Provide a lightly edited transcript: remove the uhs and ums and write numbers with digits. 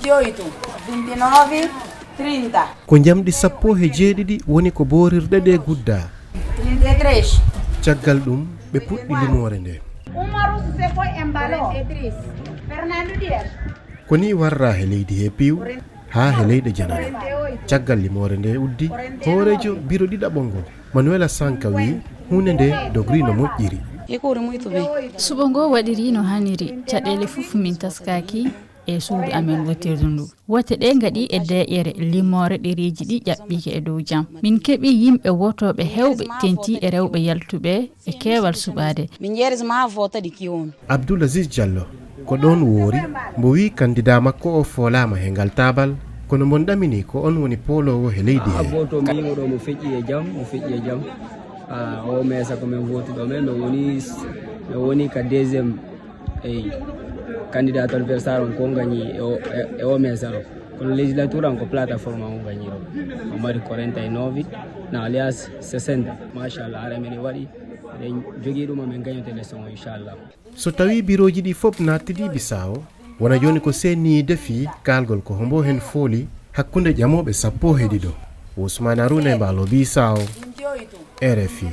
28, 29, 30. Ko jamɗi sappo e jeeɗiɗi woni ko boorirɗe ɗe gudda. 33. Caggal ɗum ɓe puɗɗi limore nde. Fernando Dias. Ko ni warra he leydi he piiw ha he leyɗe janane. Caggal limore nde uddi hoorejo biro ɗiɗaɓol Manuela Sanka wi hunde nde dogri no moƴƴiri. Suɓo ngo waɗiri no hanniri, caɗele fof min taskaki e suudu amen wotirdu ndu. Wote ɗe gaɗi e deƴere limore ɗereji ɗi ƴaɓɓike e dow jam. Min keɓi yimɓe wotoɓe hewɓe tenti e rewɓe yaltuɓe e keewal suɓade. Abdoul Aziz Diallo ko ɗon woori mbo wi candidat makko o foolama he ngal tabal kono mon ɗamini ko on woni polowo he leydi he. Voto mi yimoɗo mo feƴƴi e jam o mesa ko min voti ɗo men mi woni ka deuxiéme candidat adversaire on ko gagni e o mesa ɗo kono législature an ko plateforme on gagni ɗo o mari 49 na alias 60 machallah ara men waɗi eɗen jogui ɗum amin gagnete élection o inchallah. So tawi biroji ɗi fof nattiɗi Bisawo wona joni ko senni defi kalgol ko hombo hen fooli hakkunde ƴamoɓe sappo e ɗiɗo. Ousmane Arouna e Mbaalo Bisawo, RFI.